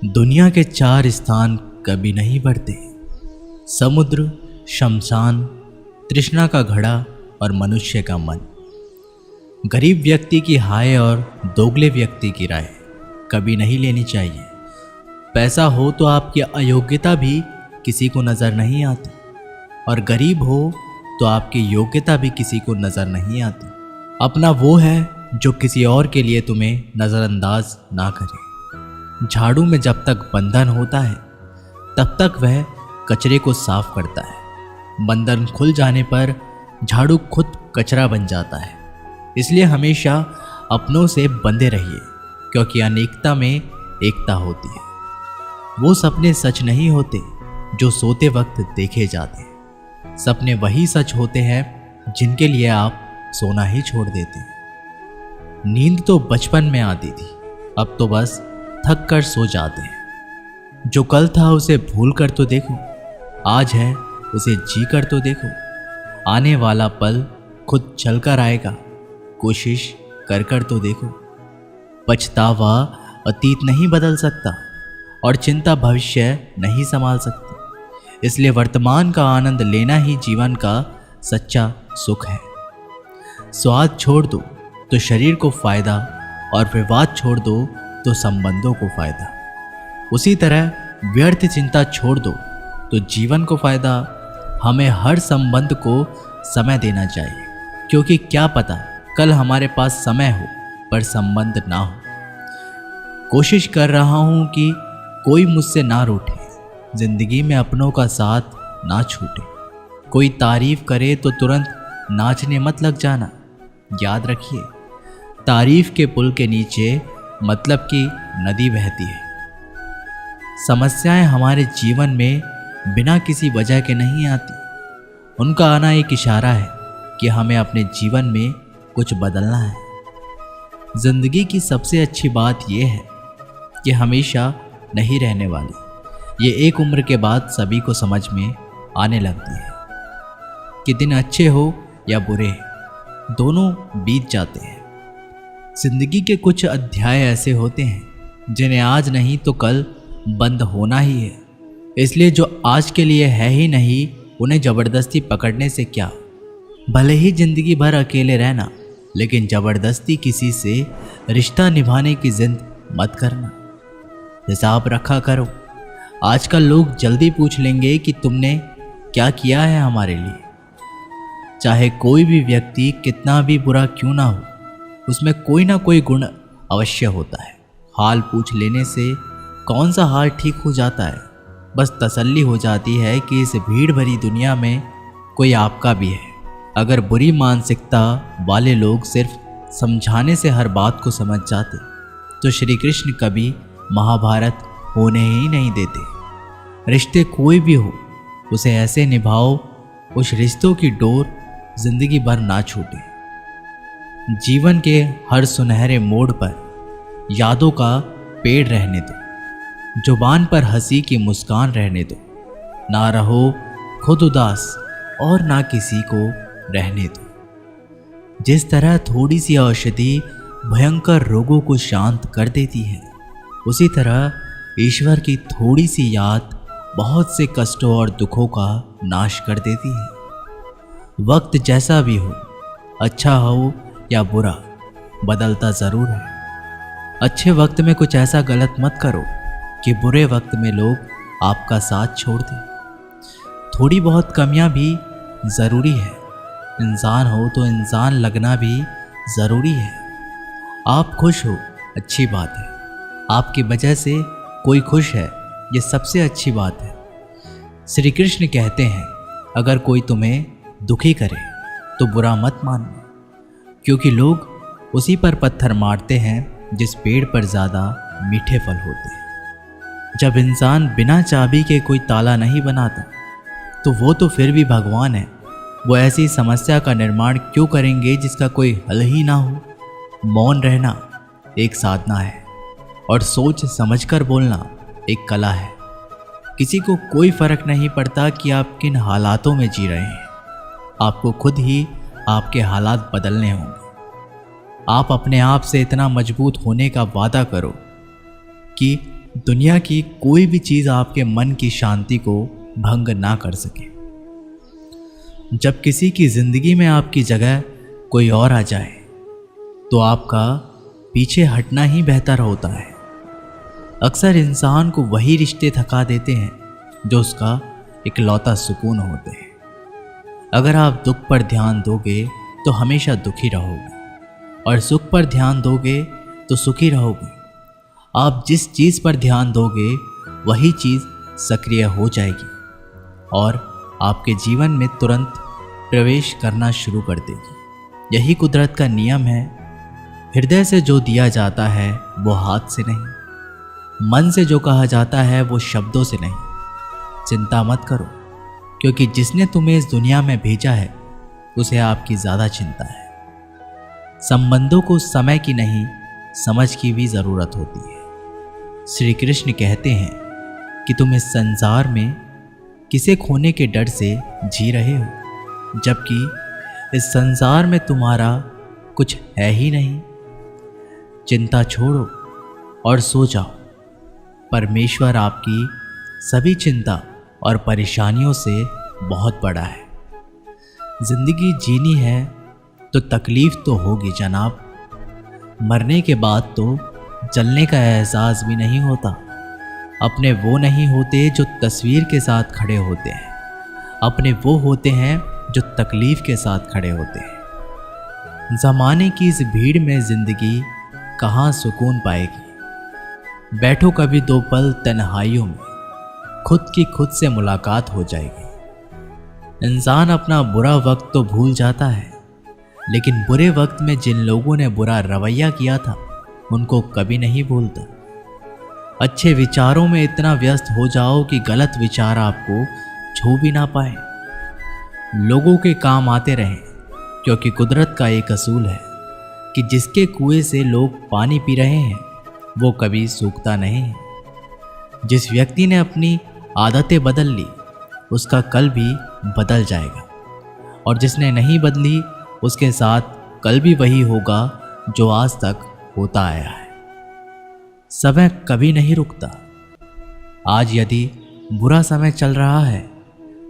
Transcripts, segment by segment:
दुनिया के 4 स्थान कभी नहीं बढ़ते: समुद्र, शमशान, तृष्णा का घड़ा और मनुष्य का मन। गरीब व्यक्ति की हाय और दोगले व्यक्ति की राय कभी नहीं लेनी चाहिए। पैसा हो तो आपकी अयोग्यता भी किसी को नज़र नहीं आती, और गरीब हो तो आपकी योग्यता भी किसी को नज़र नहीं आती। अपना वो है जो किसी और के लिए तुम्हें नज़रअंदाज ना करे। झाड़ू में जब तक बंधन होता है तब तक वह कचरे को साफ करता है। बंधन खुल जाने पर झाड़ू खुद कचरा बन जाता है। इसलिए हमेशा अपनों से बंधे रहिए, क्योंकि अनेकता में एकता होती है। वो सपने सच नहीं होते जो सोते वक्त देखे जाते हैं। सपने वही सच होते हैं जिनके लिए आप सोना ही छोड़ देते हैं। नींद तो बचपन में आती थी, अब तो बस थक कर सो जाते हैं। जो कल था उसे भूल कर तो देखो, आज है उसे जी कर तो देखो। आने वाला पल खुद चल कर आएगा, कोशिश कर कर तो देखो। पछतावा अतीत नहीं बदल सकता और चिंता भविष्य नहीं संभाल सकती। इसलिए वर्तमान का आनंद लेना ही जीवन का सच्चा सुख है। स्वाद छोड़ दो तो शरीर को फायदा, और विवाद छोड़ दो तो संबंधों को फायदा। उसी तरह व्यर्थ चिंता छोड़ दो तो जीवन को फायदा। हमें हर संबंध को समय देना चाहिए, क्योंकि क्या पता कल हमारे पास समय हो पर संबंध ना हो। कोशिश कर रहा हूं कि कोई मुझसे ना रूठे, जिंदगी में अपनों का साथ ना छूटे। कोई तारीफ करे तो तुरंत नाचने मत लग जाना। याद रखिए, तारीफ के पुल के नीचे मतलब कि नदी बहती है। समस्याएं हमारे जीवन में बिना किसी वजह के नहीं आती। उनका आना एक इशारा है कि हमें अपने जीवन में कुछ बदलना है। जिंदगी की सबसे अच्छी बात यह है कि हमेशा नहीं रहने वाली। ये एक उम्र के बाद सभी को समझ में आने लगती है कि दिन अच्छे हो या बुरे, दोनों बीत जाते हैं। जिंदगी के कुछ अध्याय ऐसे होते हैं जिन्हें आज नहीं तो कल बंद होना ही है। इसलिए जो आज के लिए है ही नहीं, उन्हें ज़बरदस्ती पकड़ने से क्या। भले ही जिंदगी भर अकेले रहना, लेकिन ज़बरदस्ती किसी से रिश्ता निभाने की जिद मत करना। हिसाब रखा करो। आजकल लोग जल्दी पूछ लेंगे कि तुमने क्या किया है हमारे लिए। चाहे कोई भी व्यक्ति कितना भी बुरा क्यों ना हो, उसमें कोई ना कोई गुण अवश्य होता है। हाल पूछ लेने से कौन सा हाल ठीक हो जाता है। बस तसल्ली हो जाती है कि इस भीड़ भरी दुनिया में कोई आपका भी है। अगर बुरी मानसिकता वाले लोग सिर्फ समझाने से हर बात को समझ जाते तो श्री कृष्ण कभी महाभारत होने ही नहीं देते। रिश्ते कोई भी हो, उसे ऐसे निभाओ उस रिश्तों की डोर जिंदगी भर ना छूटे। जीवन के हर सुनहरे मोड़ पर यादों का पेड़ रहने दो। जुबान पर हंसी की मुस्कान रहने दो। ना रहो खुद उदास और ना किसी को रहने दो। जिस तरह थोड़ी सी औषधि भयंकर रोगों को शांत कर देती है, उसी तरह ईश्वर की थोड़ी सी याद बहुत से कष्टों और दुखों का नाश कर देती है। वक्त जैसा भी हो, अच्छा हो या बुरा, बदलता ज़रूर है। अच्छे वक्त में कुछ ऐसा गलत मत करो कि बुरे वक्त में लोग आपका साथ छोड़ दें। थोड़ी बहुत कमियां भी ज़रूरी है। इंसान हो तो इंसान लगना भी ज़रूरी है। आप खुश हो, अच्छी बात है। आपकी वजह से कोई खुश है, ये सबसे अच्छी बात है। श्री कृष्ण कहते हैं, अगर कोई तुम्हें दुखी करे तो बुरा मत मानना, क्योंकि लोग उसी पर पत्थर मारते हैं जिस पेड़ पर ज़्यादा मीठे फल होते हैं। जब इंसान बिना चाबी के कोई ताला नहीं बनाता तो वो तो फिर भी भगवान है। वो ऐसी समस्या का निर्माण क्यों करेंगे जिसका कोई हल ही ना हो। मौन रहना एक साधना है, और सोच समझकर बोलना एक कला है। किसी को कोई फर्क नहीं पड़ता कि आप किन हालातों में जी रहे हैं। आपको खुद ही आपके हालात बदलने होंगे। आप अपने आप से इतना मजबूत होने का वादा करो कि दुनिया की कोई भी चीज़ आपके मन की शांति को भंग ना कर सके। जब किसी की ज़िंदगी में आपकी जगह कोई और आ जाए तो आपका पीछे हटना ही बेहतर होता है। अक्सर इंसान को वही रिश्ते थका देते हैं जो उसका इकलौता सुकून होते हैं। अगर आप दुख पर ध्यान दोगे तो हमेशा दुखी रहोगे और सुख पर ध्यान दोगे तो सुखी रहोगे। आप जिस चीज़ पर ध्यान दोगे वही चीज़ सक्रिय हो जाएगी और आपके जीवन में तुरंत प्रवेश करना शुरू कर देगी। यही कुदरत का नियम है। हृदय से जो दिया जाता है वो हाथ से नहीं, मन से जो कहा जाता है वो शब्दों से नहीं। चिंता मत करो, क्योंकि जिसने तुम्हें इस दुनिया में भेजा है उसे आपकी ज़्यादा चिंता है। संबंधों को समय की नहीं, समझ की भी ज़रूरत होती है। श्री कृष्ण कहते हैं कि तुम इस संसार में किसे खोने के डर से जी रहे हो, जबकि इस संसार में तुम्हारा कुछ है ही नहीं। चिंता छोड़ो और सो जाओ। परमेश्वर आपकी सभी चिंता और परेशानियों से बहुत बड़ा है। जिंदगी जीनी है तो तकलीफ तो होगी जनाब। मरने के बाद तो जलने का एहसास भी नहीं होता। अपने वो नहीं होते जो तस्वीर के साथ खड़े होते हैं, अपने वो होते हैं जो तकलीफ के साथ खड़े होते हैं। ज़माने की इस भीड़ में ज़िंदगी कहाँ सुकून पाएगी। बैठो कभी दो पल तन्हाइयों में, खुद की खुद से मुलाकात हो जाएगी। इंसान अपना बुरा वक्त तो भूल जाता है, लेकिन बुरे वक्त में जिन लोगों ने बुरा रवैया किया था उनको कभी नहीं भूलता। अच्छे विचारों में इतना व्यस्त हो जाओ कि गलत विचार आपको छू भी ना पाए। लोगों के काम आते रहें, क्योंकि कुदरत का एक असूल है कि जिसके कुएं से लोग पानी पी रहे हैं वो कभी सूखता नहीं है। जिस व्यक्ति ने अपनी आदतें बदल ली उसका कल भी बदल जाएगा, और जिसने नहीं बदली उसके साथ कल भी वही होगा जो आज तक होता आया है। समय कभी नहीं रुकता। आज यदि बुरा समय चल रहा है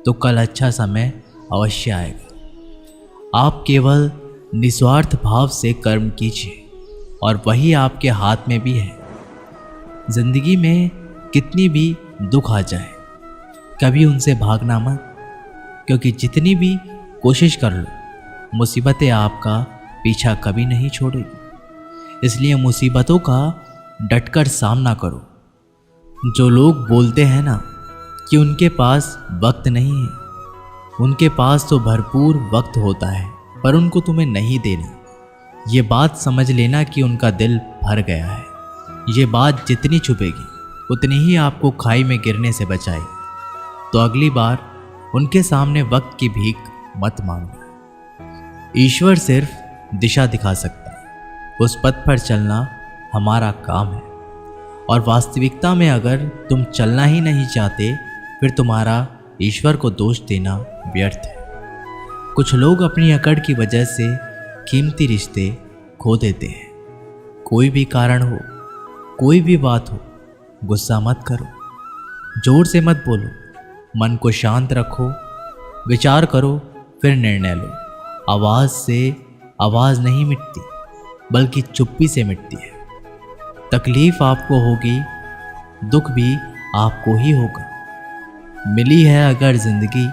तो कल अच्छा समय अवश्य आएगा। आप केवल निस्वार्थ भाव से कर्म कीजिए और वही आपके हाथ में भी है। जिंदगी में कितनी भी दुख आ जाए कभी उनसे भागना मत, क्योंकि जितनी भी कोशिश कर लो मुसीबतें आपका पीछा कभी नहीं छोड़ेगी। इसलिए मुसीबतों का डटकर सामना करो। जो लोग बोलते हैं ना कि उनके पास वक्त नहीं है, उनके पास तो भरपूर वक्त होता है, पर उनको तुम्हें नहीं देना। ये बात समझ लेना कि उनका दिल भर गया है। ये बात जितनी छुपेगी उतनी ही आपको खाई में गिरने से बचाएगी। तो अगली बार उनके सामने वक्त की भीख मत मांगना। ईश्वर सिर्फ दिशा दिखा सकता है, उस पथ पर चलना हमारा काम है। और वास्तविकता में अगर तुम चलना ही नहीं चाहते फिर तुम्हारा ईश्वर को दोष देना व्यर्थ है। कुछ लोग अपनी अकड़ की वजह से कीमती रिश्ते खो देते हैं। कोई भी कारण हो, कोई भी बात हो, गुस्सा मत करो, जोर से मत बोलो, मन को शांत रखो, विचार करो, फिर निर्णय लो। आवाज़ से आवाज़ नहीं मिटती, बल्कि चुप्पी से मिटती है। तकलीफ आपको होगी, दुख भी आपको ही होगा। मिली है अगर जिंदगी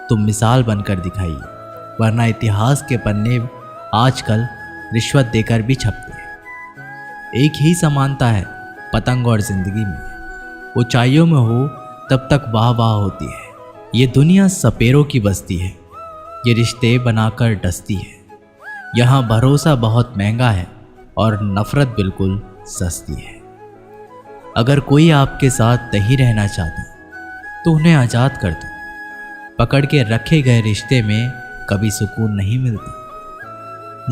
तो मिसाल बनकर दिखाइए, वरना इतिहास के पन्ने आजकल रिश्वत देकर भी छपते हैं। एक ही समानता है पतंग और जिंदगी में। ऊंचाइयों में हो तब तक वाह वाह होती है। ये दुनिया सपेरों की बस्ती है, ये रिश्ते बनाकर डसती है। यहाँ भरोसा बहुत महंगा है और नफरत बिल्कुल सस्ती है। अगर कोई आपके साथ नहीं रहना चाहता तो उन्हें आज़ाद कर दो। पकड़ के रखे गए रिश्ते में कभी सुकून नहीं मिलता।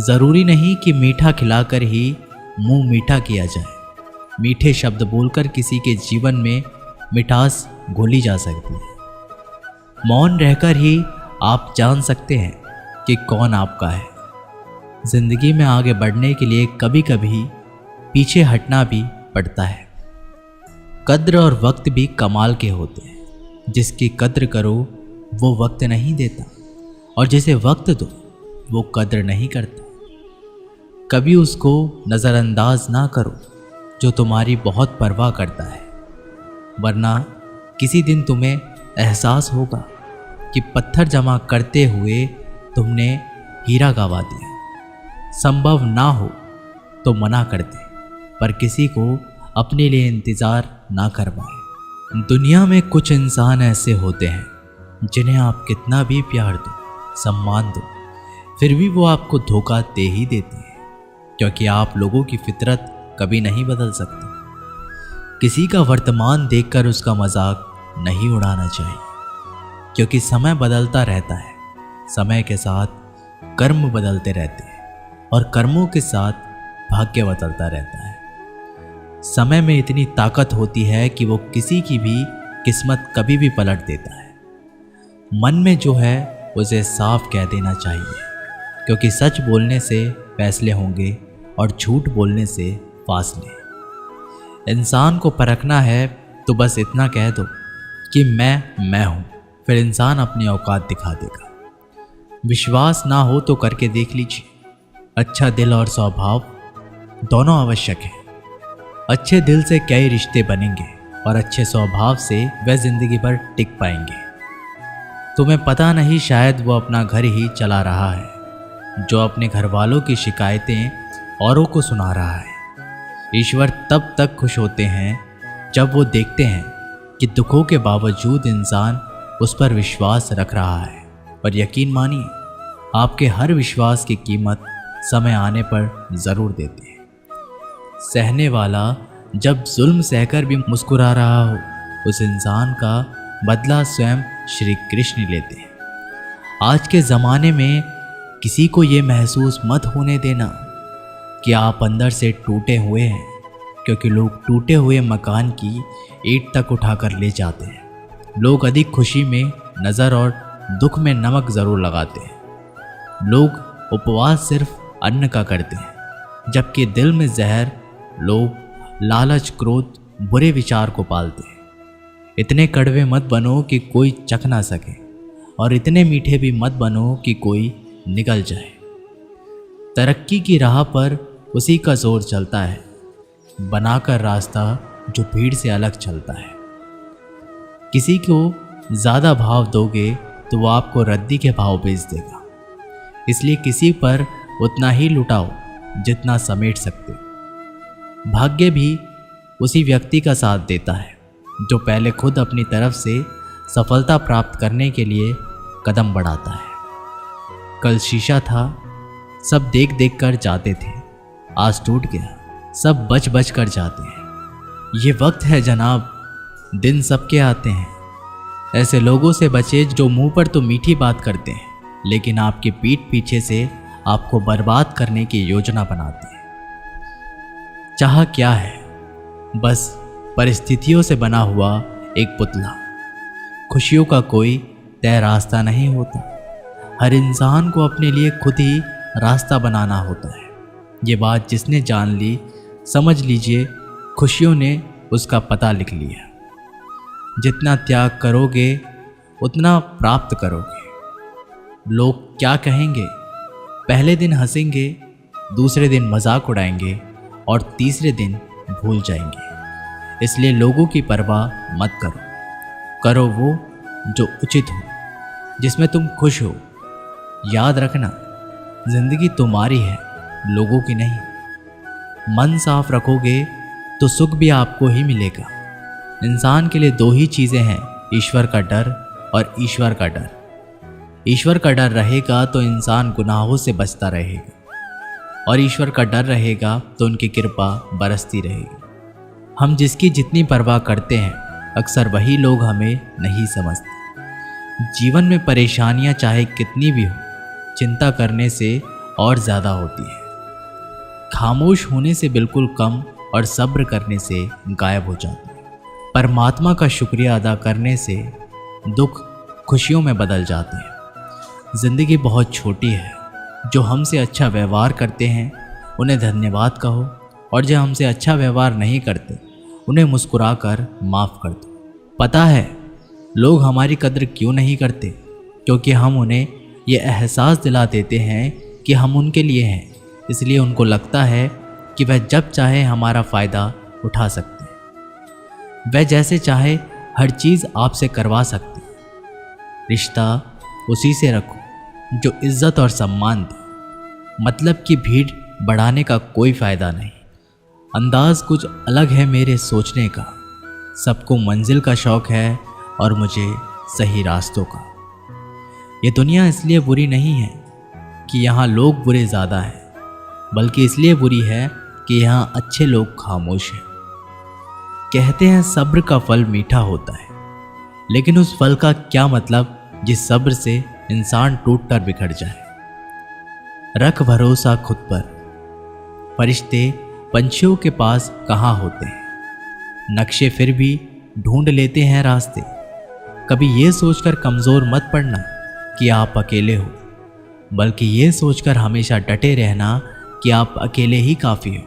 ज़रूरी नहीं कि मीठा खिलाकर ही मुंह मीठा किया जाए। मीठे शब्द बोलकर किसी के जीवन में मिठास घोली जा सकती है। मौन रहकर ही आप जान सकते हैं कि कौन आपका है। जिंदगी में आगे बढ़ने के लिए कभी कभी पीछे हटना भी पड़ता है। कद्र और वक्त भी कमाल के होते हैं। जिसकी कद्र करो वो वक्त नहीं देता, और जिसे वक्त दो वो कद्र नहीं करता। कभी उसको नज़रअंदाज ना करो जो तुम्हारी बहुत परवाह करता है, वरना किसी दिन तुम्हें एहसास होगा कि पत्थर जमा करते हुए तुमने हीरा गंवा दिया। संभव ना हो तो मना कर दे, पर किसी को अपने लिए इंतज़ार ना करवाए। दुनिया में कुछ इंसान ऐसे होते हैं जिन्हें आप कितना भी प्यार दो, सम्मान दो, फिर भी वो आपको धोखा दे ही देते हैं, क्योंकि आप लोगों की फितरत कभी नहीं बदल सकते। किसी का वर्तमान देखकर उसका मजाक नहीं उड़ाना चाहिए, क्योंकि समय बदलता रहता है। समय के साथ कर्म बदलते रहते हैं और कर्मों के साथ भाग्य बदलता रहता है। समय में इतनी ताकत होती है कि वो किसी की भी किस्मत कभी भी पलट देता है। मन में जो है उसे साफ कह देना चाहिए, क्योंकि सच बोलने से फैसले होंगे और झूठ बोलने से फासले। इंसान को परखना है तो बस इतना कह दो कि मैं हूँ, फिर इंसान अपनी औकात दिखा देगा। विश्वास ना हो तो करके देख लीजिए। अच्छा दिल और स्वभाव दोनों आवश्यक है। अच्छे दिल से कई रिश्ते बनेंगे और अच्छे स्वभाव से वह जिंदगी भर टिक पाएंगे। तुम्हें पता नहीं, शायद वो अपना घर ही चला रहा है, जो अपने घर वालों की शिकायतें औरों को सुना रहा है। ईश्वर तब तक खुश होते हैं जब वो देखते हैं कि दुखों के बावजूद इंसान उस पर विश्वास रख रहा है। और यकीन मानिए, आपके हर विश्वास की कीमत समय आने पर ज़रूर देते हैं। सहने वाला जब जुल्म सहकर भी मुस्कुरा रहा हो, उस इंसान का बदला स्वयं श्री कृष्ण लेते हैं। आज के ज़माने में किसी को ये महसूस मत होने देना कि आप अंदर से टूटे हुए हैं, क्योंकि लोग टूटे हुए मकान की ईंट तक उठाकर ले जाते हैं। लोग अधिक खुशी में नज़र और दुख में नमक ज़रूर लगाते हैं। लोग उपवास सिर्फ अन्न का करते हैं, जबकि दिल में जहर, लोभ, लालच, क्रोध, बुरे विचार को पालते हैं। इतने कड़वे मत बनो कि कोई चख ना सके, और इतने मीठे भी मत बनो कि कोई निगल जाए। तरक्की की राह पर उसी का जोर चलता है, बनाकर रास्ता जो भीड़ से अलग चलता है। किसी को ज़्यादा भाव दोगे तो वो आपको रद्दी के भाव बेच देगा। इसलिए किसी पर उतना ही लुटाओ जितना समेट सकते। भाग्य भी उसी व्यक्ति का साथ देता है जो पहले खुद अपनी तरफ से सफलता प्राप्त करने के लिए कदम बढ़ाता है। कल शीशा था, सब देख देख कर जाते थे, आज टूट गया, सब बच बच कर जाते हैं। ये वक्त है जनाब, दिन सबके आते हैं। ऐसे लोगों से बचे जो मुंह पर तो मीठी बात करते हैं, लेकिन आपकी पीठ पीछे से आपको बर्बाद करने की योजना बनाते हैं। चाह क्या है? बस परिस्थितियों से बना हुआ एक पुतला। खुशियों का कोई तय रास्ता नहीं होता। हर इंसान को अपने लिए खुद ही रास्ता बनाना होता है। ये बात जिसने जान ली, समझ लीजिए खुशियों ने उसका पता लिख लिया। जितना त्याग करोगे उतना प्राप्त करोगे। लोग क्या कहेंगे? पहले दिन हंसेंगे, दूसरे दिन मजाक उड़ाएंगे और तीसरे दिन भूल जाएंगे। इसलिए लोगों की परवाह मत करो। करो वो जो उचित हो, जिसमें तुम खुश हो। याद रखना, जिंदगी तुम्हारी है, लोगों की नहीं। मन साफ रखोगे तो सुख भी आपको ही मिलेगा। इंसान के लिए दो ही चीज़ें हैं, ईश्वर का डर और ईश्वर का डर। ईश्वर का डर रहेगा तो इंसान गुनाहों से बचता रहेगा, और ईश्वर का डर रहेगा तो उनकी कृपा बरसती रहेगी। हम जिसकी जितनी परवाह करते हैं, अक्सर वही लोग हमें नहीं समझते। जीवन में परेशानियां चाहे कितनी भी हो, चिंता करने से और ज़्यादा होती है। खामोश होने से बिल्कुल कम और सब्र करने से गायब हो जाती है। परमात्मा का शुक्रिया अदा करने से दुख खुशियों में बदल जाते हैं। ज़िंदगी बहुत छोटी है। जो हमसे अच्छा व्यवहार करते हैं उन्हें धन्यवाद कहो, और जो हमसे अच्छा व्यवहार नहीं करते उन्हें मुस्कुराकर माफ़ कर दो। पता है लोग हमारी कद्र क्यों नहीं करते? क्योंकि हम उन्हें ये एहसास दिला देते हैं कि हम उनके लिए हैं, इसलिए उनको लगता है कि वह जब चाहे हमारा फ़ायदा उठा सकते हैं। वह जैसे चाहे हर चीज़ आपसे करवा सकते हैं। रिश्ता उसी से रखो जो इज्जत और सम्मान दे। मतलब की भीड़ बढ़ाने का कोई फ़ायदा नहीं। अंदाज कुछ अलग है मेरे सोचने का। सबको मंजिल का शौक़ है और मुझे सही रास्तों का। ये दुनिया इसलिए बुरी नहीं है कि यहाँ लोग बुरे ज़्यादा हैं, बल्कि इसलिए बुरी है कि यहाँ अच्छे लोग खामोश हैं। कहते हैं सब्र का फल मीठा होता है, लेकिन उस फल का क्या मतलब जिस सब्र से इंसान टूट कर बिखर जाए। रख भरोसा खुद पर। फरिश्ते पंछियों के पास कहाँ होते हैं, नक्शे फिर भी ढूंढ लेते हैं रास्ते। कभी ये सोचकर कमज़ोर मत पड़ना कि आप अकेले हो, बल्कि ये सोचकर हमेशा डटे रहना कि आप अकेले ही काफ़ी हो।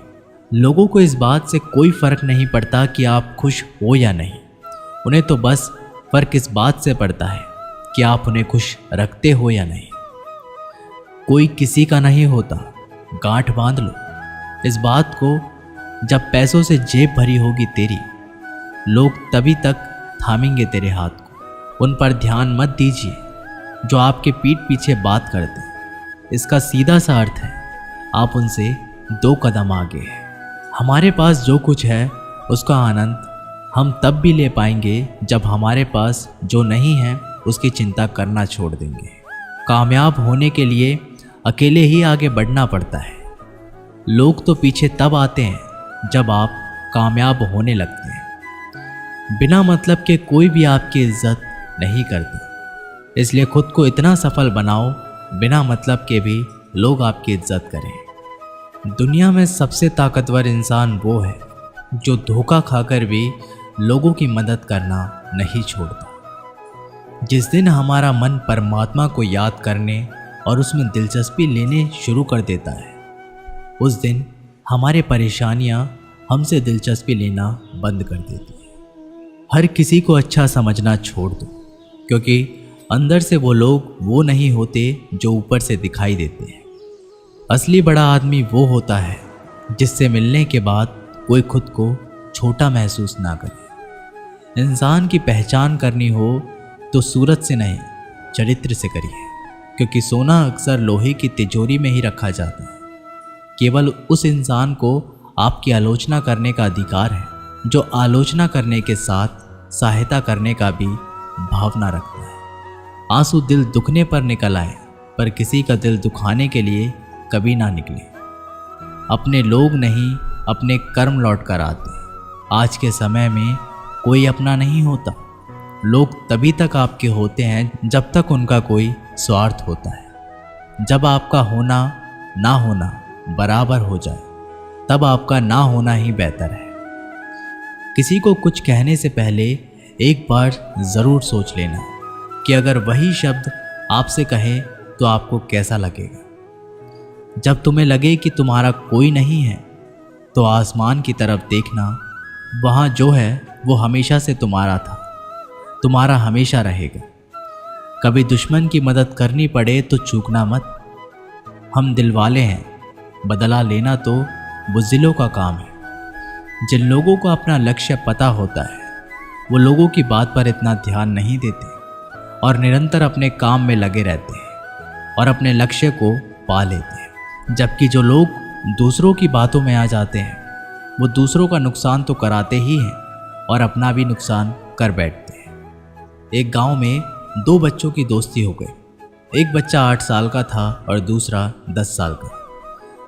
लोगों को इस बात से कोई फ़र्क नहीं पड़ता कि आप खुश हो या नहीं। उन्हें तो बस फ़र्क इस बात से पड़ता है कि आप उन्हें खुश रखते हो या नहीं। कोई किसी का नहीं होता, गांठ बांध लो इस बात को। जब पैसों से जेब भरी होगी तेरी, लोग तभी तक थामेंगे तेरे हाथ को। उन पर ध्यान मत दीजिए जो आपके पीठ पीछे बात करते। इसका सीधा सा अर्थ है आप उनसे 2 कदम आगे हैं। हमारे पास जो कुछ है उसका आनंद हम तब भी ले पाएंगे जब हमारे पास जो नहीं है उसकी चिंता करना छोड़ देंगे। कामयाब होने के लिए अकेले ही आगे बढ़ना पड़ता है। लोग तो पीछे तब आते हैं जब आप कामयाब होने लगते हैं। बिना मतलब के कोई भी आपकी इज्जत नहीं करता, इसलिए खुद को इतना सफल बनाओ बिना मतलब के भी लोग आपकी इज्जत करें। दुनिया में सबसे ताकतवर इंसान वो है जो धोखा खाकर भी लोगों की मदद करना नहीं छोड़ता। जिस दिन हमारा मन परमात्मा को याद करने और उसमें दिलचस्पी लेने शुरू कर देता है, उस दिन हमारे परेशानियां हमसे दिलचस्पी लेना बंद कर देती हैं। हर किसी को अच्छा समझना छोड़ दो, क्योंकि अंदर से वो लोग वो नहीं होते जो ऊपर से दिखाई देते हैं। असली बड़ा आदमी वो होता है जिससे मिलने के बाद कोई खुद को छोटा महसूस ना करे। इंसान की पहचान करनी हो तो सूरत से नहीं, चरित्र से करिए, क्योंकि सोना अक्सर लोहे की तिजोरी में ही रखा जाता है। केवल उस इंसान को आपकी आलोचना करने का अधिकार है जो आलोचना करने के साथ सहायता करने का भी भावना रखता है। आंसू दिल दुखने पर निकल आए, पर किसी का दिल दुखाने के लिए कभी ना निकले। अपने लोग नहीं, अपने कर्म लौट कर आते। आज के समय में कोई अपना नहीं होता। लोग तभी तक आपके होते हैं जब तक उनका कोई स्वार्थ होता है। जब आपका होना ना होना बराबर हो जाए, तब आपका ना होना ही बेहतर है। किसी को कुछ कहने से पहले एक बार ज़रूर सोच लेना कि अगर वही शब्द आपसे कहे तो आपको कैसा लगेगा। जब तुम्हें लगे कि तुम्हारा कोई नहीं है, तो आसमान की तरफ देखना। वहाँ जो है वो हमेशा से तुम्हारा था, तुम्हारा हमेशा रहेगा। कभी दुश्मन की मदद करनी पड़े तो चूकना मत। हम दिलवाले हैं, बदला लेना तो बुज़दिलों का काम है। जिन लोगों को अपना लक्ष्य पता होता है, वो लोगों की बात पर इतना ध्यान नहीं देते और निरंतर अपने काम में लगे रहते हैं और अपने लक्ष्य को पा लेते हैं। जबकि जो लोग दूसरों की बातों में आ जाते हैं, वो दूसरों का नुकसान तो कराते ही हैं और अपना भी नुकसान कर बैठते हैं। एक गांव में 2 बच्चों की दोस्ती हो गई। एक बच्चा 8 साल का था और दूसरा 10 साल का।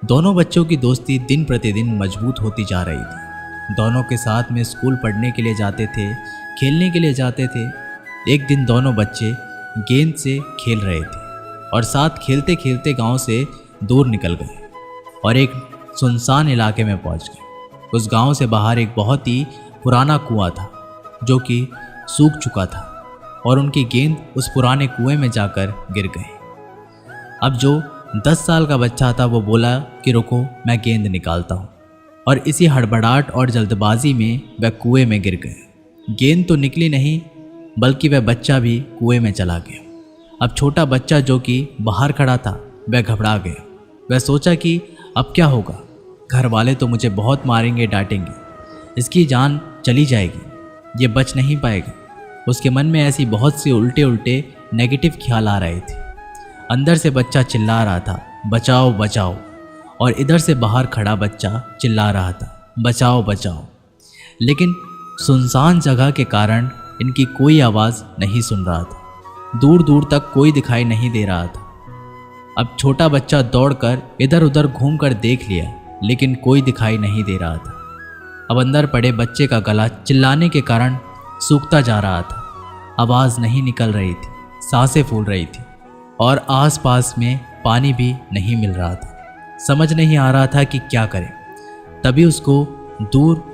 दोनों बच्चों की दोस्ती दिन प्रतिदिन मजबूत होती जा रही थी। दोनों के साथ में स्कूल पढ़ने के लिए जाते थे, खेलने के लिए जाते थे। एक दिन दोनों बच्चे गेंद से खेल रहे थे और साथ खेलते खेलते गांव से दूर निकल गए और एक सुनसान इलाके में पहुंच गए। उस गांव से बाहर एक बहुत ही पुराना कुआं था जो कि सूख चुका था और उनकी गेंद उस पुराने कुएं में जाकर गिर गई। अब जो 10 साल का बच्चा था वो बोला कि रुको, मैं गेंद निकालता हूँ, और इसी हड़बड़ाहट और जल्दबाजी में वह कुएं में गिर गए। गेंद तो निकली नहीं, बल्कि वह बच्चा भी कुएं में चला गया। अब छोटा बच्चा जो कि बाहर खड़ा था वह घबरा गया। वह सोचा कि अब क्या होगा, घर वाले तो मुझे बहुत मारेंगे, डांटेंगे, इसकी जान चली जाएगी, ये बच नहीं पाएगा। उसके मन में ऐसी बहुत सी उल्टे उल्टे नेगेटिव ख्याल आ रहे थे। अंदर से बच्चा चिल्ला रहा था, बचाओ बचाओ, और इधर से बाहर खड़ा बच्चा चिल्ला रहा था, बचाओ बचाओ। लेकिन सुनसान जगह के कारण इनकी कोई आवाज़ नहीं सुन रहा था। दूर दूर तक कोई दिखाई नहीं दे रहा था। अब छोटा बच्चा दौड़कर इधर उधर घूमकर देख लिया, लेकिन कोई दिखाई नहीं दे रहा था। अब अंदर पड़े बच्चे का गला चिल्लाने के कारण सूखता जा रहा था। आवाज़ नहीं निकल रही थी, सांसें फूल रही थी, और आसपास में पानी भी नहीं मिल रहा था। समझ नहीं आ रहा था कि क्या करे। तभी उसको दूर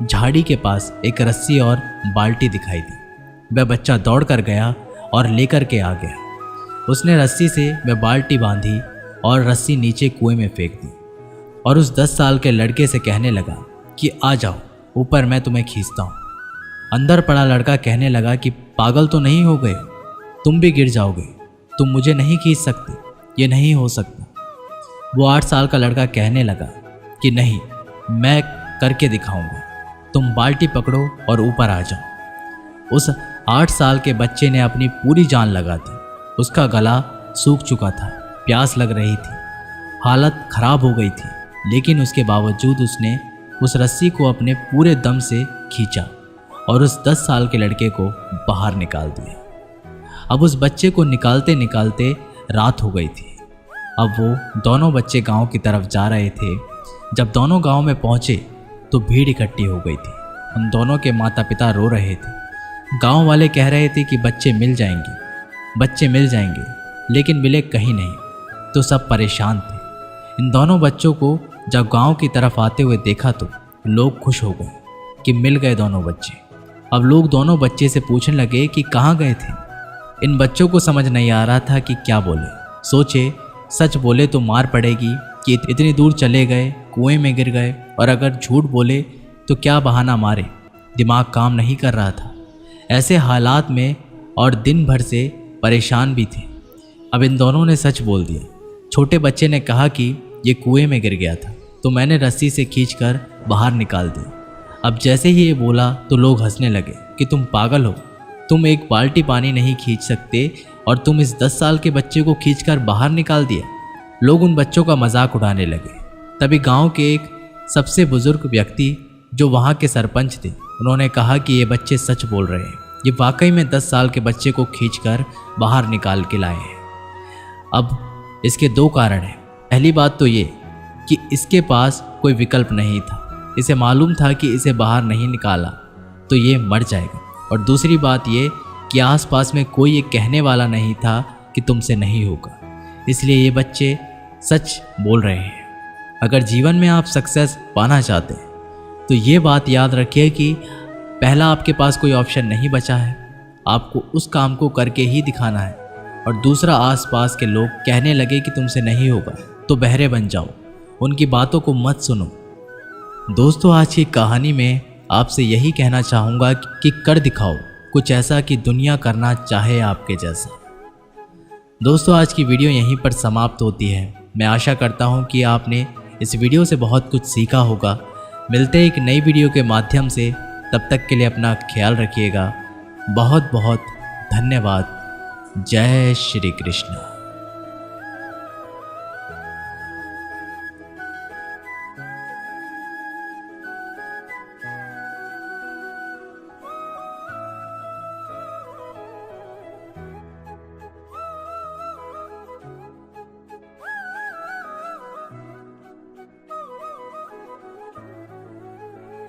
झाड़ी के पास एक रस्सी और बाल्टी दिखाई दी। वह बच्चा दौड़ कर गया और लेकर के आ गया। उसने रस्सी से वह बाल्टी बांधी और रस्सी नीचे कुएं में फेंक दी, और उस 10 साल के लड़के से कहने लगा कि आ जाओ ऊपर, मैं तुम्हें खींचता हूँ। अंदर पड़ा लड़का कहने लगा कि पागल तो नहीं हो गए, तुम भी गिर जाओगे, तुम मुझे नहीं खींच सकते, ये नहीं हो सकता। वो 8 साल का लड़का कहने लगा कि नहीं, मैं करके दिखाऊंगा, तुम बाल्टी पकड़ो और ऊपर आ जाओ। उस 8 साल के बच्चे ने अपनी पूरी जान लगा दी। उसका गला सूख चुका था, प्यास लग रही थी, हालत खराब हो गई थी, लेकिन उसके बावजूद उसने उस रस्सी को अपने पूरे दम से खींचा और उस 10 साल के लड़के को बाहर निकाल दिया। अब उस बच्चे को निकालते निकालते रात हो गई थी। अब वो दोनों बच्चे गांव की तरफ जा रहे थे। जब दोनों गांव में पहुंचे तो भीड़ इकट्ठी हो गई थी। उन दोनों के माता पिता रो रहे थे। गांव वाले कह रहे थे कि बच्चे मिल जाएंगे, बच्चे मिल जाएंगे, लेकिन मिले कहीं नहीं। तो सब परेशान थे। इन दोनों बच्चों को जब गांव की तरफ आते हुए देखा तो लोग खुश हो गए कि मिल गए दोनों बच्चे। अब लोग दोनों बच्चे से पूछने लगे कि कहाँ गए थे। इन बच्चों को समझ नहीं आ रहा था कि क्या बोले। सोचे सच बोले तो मार पड़ेगी कि इतनी दूर चले गए, कुएं में गिर गए, और अगर झूठ बोले तो क्या बहाना मारे। दिमाग काम नहीं कर रहा था ऐसे हालात में, और दिन भर से परेशान भी थे। अब इन दोनों ने सच बोल दिया। छोटे बच्चे ने कहा कि ये कुएं में गिर गया था तो मैंने रस्सी से खींचकर बाहर निकाल दी। अब जैसे ही ये बोला तो लोग हंसने लगे कि तुम पागल हो, तुम एक बाल्टी पानी नहीं खींच सकते और तुम इस 10 साल के बच्चे को खींचकर बाहर निकाल दिया। लोग उन बच्चों का मजाक उड़ाने लगे। तभी गांव के एक सबसे बुजुर्ग व्यक्ति जो वहां के सरपंच थे, उन्होंने कहा कि ये बच्चे सच बोल रहे हैं, ये वाकई में 10 साल के बच्चे को खींचकर बाहर निकाल के लाए हैं। अब इसके 2 कारण हैं। पहली बात तो ये कि इसके पास कोई विकल्प नहीं था। इसे मालूम था कि इसे बाहर नहीं निकाला तो ये मर जाएगा, और दूसरी बात ये कि आसपास में कोई ये कहने वाला नहीं था कि तुमसे नहीं होगा। इसलिए ये बच्चे सच बोल रहे हैं। अगर जीवन में आप सक्सेस पाना चाहते हैं तो ये बात याद रखिए कि पहला आपके पास कोई ऑप्शन नहीं बचा है, आपको उस काम को करके ही दिखाना है। और दूसरा, आसपास के लोग कहने लगे कि तुमसे नहीं होगा तो बहरे बन जाओ, उनकी बातों को मत सुनो। दोस्तों, आज की कहानी में आपसे यही कहना चाहूँगा कि कर दिखाओ कुछ ऐसा कि दुनिया करना चाहे आपके जैसा। दोस्तों, आज की वीडियो यहीं पर समाप्त होती है। मैं आशा करता हूँ कि आपने इस वीडियो से बहुत कुछ सीखा होगा। मिलते हैं एक नई वीडियो के माध्यम से। तब तक के लिए अपना ख्याल रखिएगा। बहुत बहुत धन्यवाद। जय श्री कृष्ण।